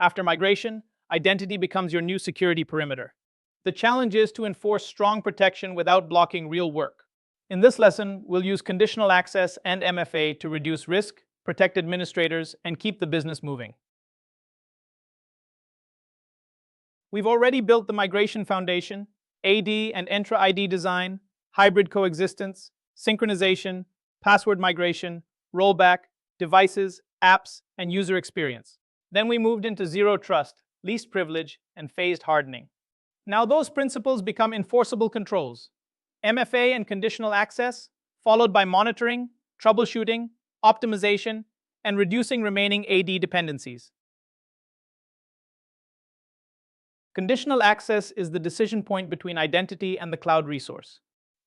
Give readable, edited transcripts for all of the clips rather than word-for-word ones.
After migration, identity becomes your new security perimeter. The challenge is to enforce strong protection without blocking real work. In this lesson, we'll use conditional access and MFA to reduce risk, protect administrators, and keep the business moving. We've already built the migration foundation: AD and Entra ID design, hybrid coexistence, synchronization, password migration, rollback, devices, apps, and user experience. Then we moved into zero trust, least privilege, and phased hardening. Now those principles become enforceable controls: MFA and conditional access, followed by monitoring, troubleshooting, optimization, and reducing remaining AD dependencies. Conditional access is the decision point between identity and the cloud resource.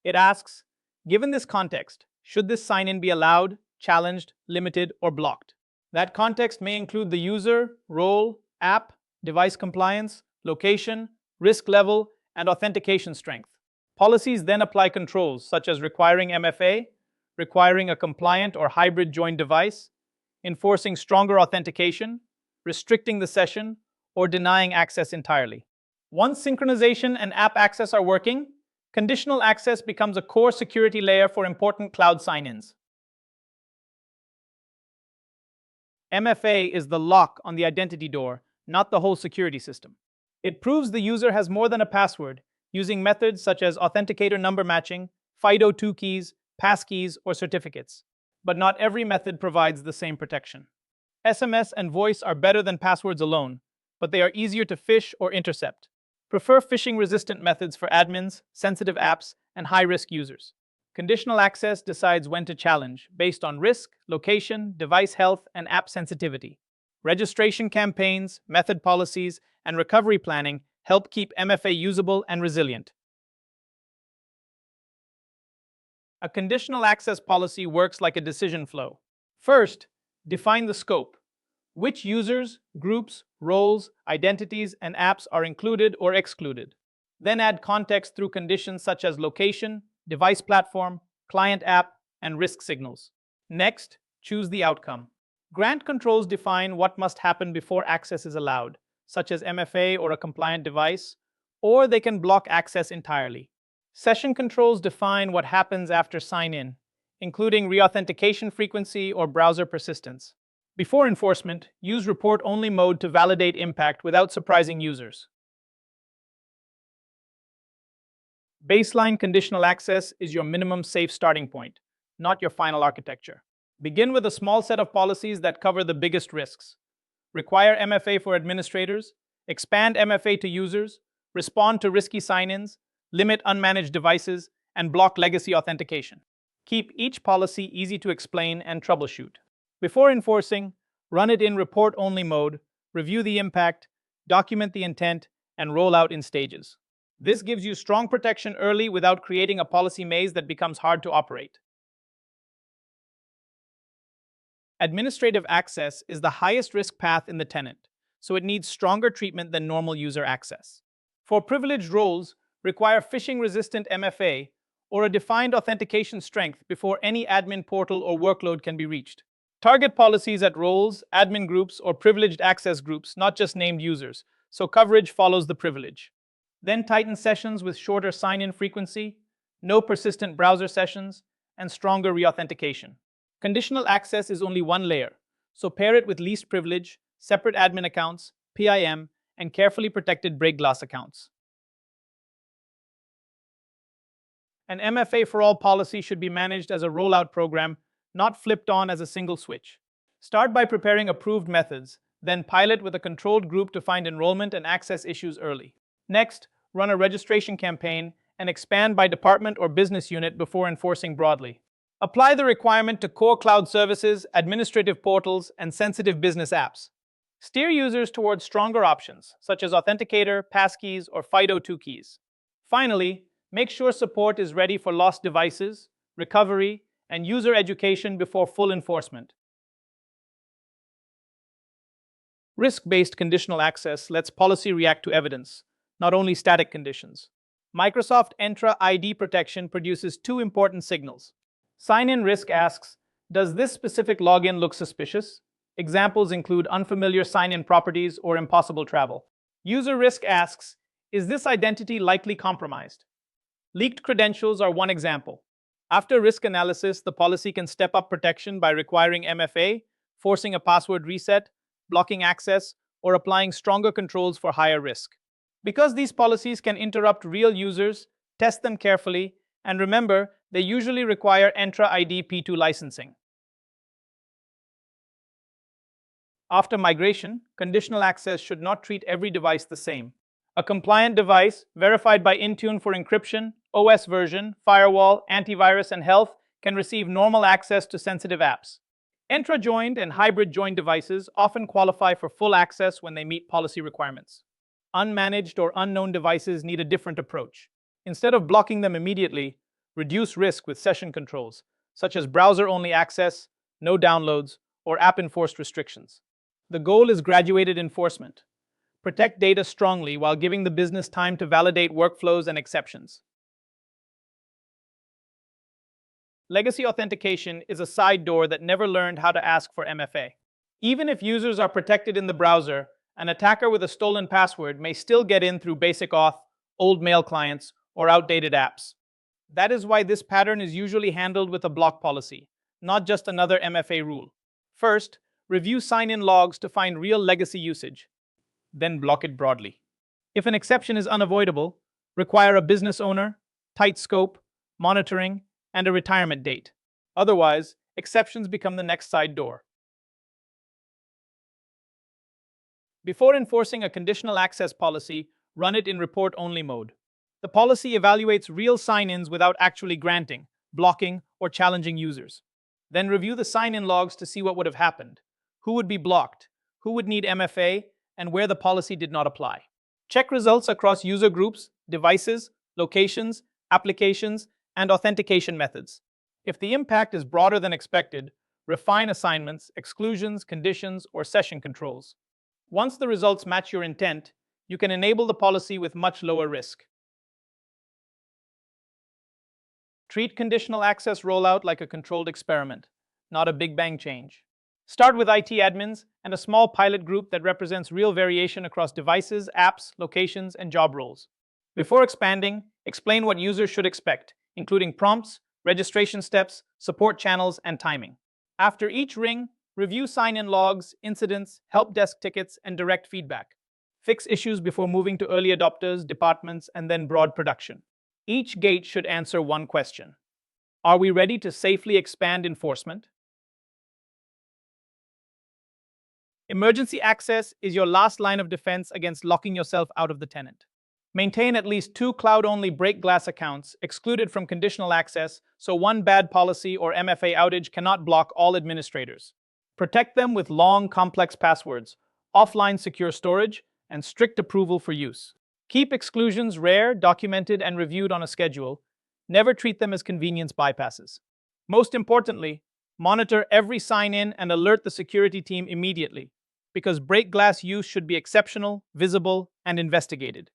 It asks, given this context, should this sign-in be allowed, challenged, limited, or blocked? That context may include the user, role, app, device compliance, location, risk level, and authentication strength. Policies then apply controls such as requiring MFA, requiring a compliant or hybrid joined device, enforcing stronger authentication, restricting the session, or denying access entirely. Once synchronization and app access are working, conditional access becomes a core security layer for important cloud sign-ins. MFA is the lock on the identity door, not the whole security system. It proves the user has more than a password using methods such as Authenticator number matching, FIDO2 keys, passkeys, or certificates. But not every method provides the same protection. SMS and voice are better than passwords alone, but they are easier to phish or intercept. Prefer phishing-resistant methods for admins, sensitive apps, and high-risk users. Conditional access decides when to challenge, based on risk, location, device health, and app sensitivity. Registration campaigns, method policies, and recovery planning help keep MFA usable and resilient. A conditional access policy works like a decision flow. First, define the scope. Which users, groups, roles, identities, and apps are included or excluded? Then add context through conditions such as location, device platform, client app, and risk signals. Next, choose the outcome. Grant controls define what must happen before access is allowed, such as MFA or a compliant device, or they can block access entirely. Session controls define what happens after sign-in, including reauthentication frequency or browser persistence. Before enforcement, use report-only mode to validate impact without surprising users. Baseline conditional access is your minimum safe starting point, not your final architecture. Begin with a small set of policies that cover the biggest risks. Require MFA for administrators, expand MFA to users, respond to risky sign-ins, limit unmanaged devices, and block legacy authentication. Keep each policy easy to explain and troubleshoot. Before enforcing, run it in report-only mode, review the impact, document the intent, and roll out in stages. This gives you strong protection early without creating a policy maze that becomes hard to operate. Administrative access is the highest risk path in the tenant, so it needs stronger treatment than normal user access. For privileged roles, require phishing-resistant MFA or a defined authentication strength before any admin portal or workload can be reached. Target policies at roles, admin groups, or privileged access groups, not just named users, so coverage follows the privilege. Then tighten sessions with shorter sign-in frequency, no persistent browser sessions, and stronger reauthentication. Conditional access is only one layer, so pair it with least privilege, separate admin accounts, PIM, and carefully protected break glass accounts. An MFA for all policy should be managed as a rollout program, not flipped on as a single switch. Start by preparing approved methods, then pilot with a controlled group to find enrollment and access issues early. Next, run a registration campaign and expand by department or business unit before enforcing broadly. Apply the requirement to core cloud services, administrative portals, and sensitive business apps. Steer users towards stronger options, such as Authenticator, passkeys, or FIDO2 keys. Finally, make sure support is ready for lost devices, recovery, and user education before full enforcement. Risk-based conditional access lets policy react to evidence, not only static conditions. Microsoft Entra ID protection produces two important signals. Sign-in risk asks, does this specific login look suspicious? Examples include unfamiliar sign-in properties or impossible travel. User risk asks, is this identity likely compromised? Leaked credentials are one example. After risk analysis, the policy can step up protection by requiring MFA, forcing a password reset, blocking access, or applying stronger controls for higher risk. Because these policies can interrupt real users, test them carefully, and remember, they usually require Entra ID P2 licensing. After migration, conditional access should not treat every device the same. A compliant device, verified by Intune for encryption, OS version, firewall, antivirus, and health, can receive normal access to sensitive apps. Entra-joined and hybrid-joined devices often qualify for full access when they meet policy requirements. Unmanaged or unknown devices need a different approach. Instead of blocking them immediately, reduce risk with session controls, such as browser-only access, no downloads, or app-enforced restrictions. The goal is graduated enforcement. Protect data strongly while giving the business time to validate workflows and exceptions. Legacy authentication is a side door that never learned how to ask for MFA. Even if users are protected in the browser, an attacker with a stolen password may still get in through basic auth, old mail clients, or outdated apps. That is why this pattern is usually handled with a block policy, not just another MFA rule. First, review sign-in logs to find real legacy usage. Then block it broadly. If an exception is unavoidable, require a business owner, tight scope, monitoring, and a retirement date. Otherwise, exceptions become the next side door. Before enforcing a conditional access policy, run it in report-only mode. The policy evaluates real sign-ins without actually granting, blocking, or challenging users. Then review the sign-in logs to see what would have happened, who would be blocked, who would need MFA, and where the policy did not apply. Check results across user groups, devices, locations, applications, and authentication methods. If the impact is broader than expected, refine assignments, exclusions, conditions, or session controls. Once the results match your intent, you can enable the policy with much lower risk. Treat conditional access rollout like a controlled experiment, not a big bang change. Start with IT admins and a small pilot group that represents real variation across devices, apps, locations, and job roles. Before expanding, explain what users should expect, including prompts, registration steps, support channels, and timing. After each ring, review sign-in logs, incidents, help desk tickets, and direct feedback. Fix issues before moving to early adopters, departments, and then broad production. Each gate should answer one question. Are we ready to safely expand enforcement? Emergency access is your last line of defense against locking yourself out of the tenant. Maintain at least 2 cloud-only break glass accounts excluded from conditional access so one bad policy or MFA outage cannot block all administrators. Protect them with long, complex passwords, offline secure storage, and strict approval for use. Keep exclusions rare, documented, and reviewed on a schedule. Never treat them as convenience bypasses. Most importantly, monitor every sign-in and alert the security team immediately, because break glass use should be exceptional, visible, and investigated.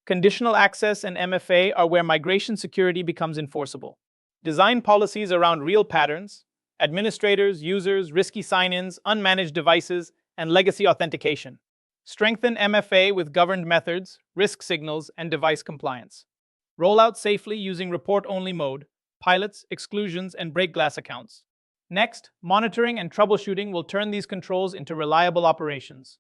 Conditional access and MFA are where migration security becomes enforceable. Design policies around real patterns, administrators, users, risky sign-ins, unmanaged devices, and legacy authentication. Strengthen MFA with governed methods, risk signals, and device compliance. Roll out safely using report-only mode, pilots, exclusions, and break glass accounts. Next, monitoring and troubleshooting will turn these controls into reliable operations.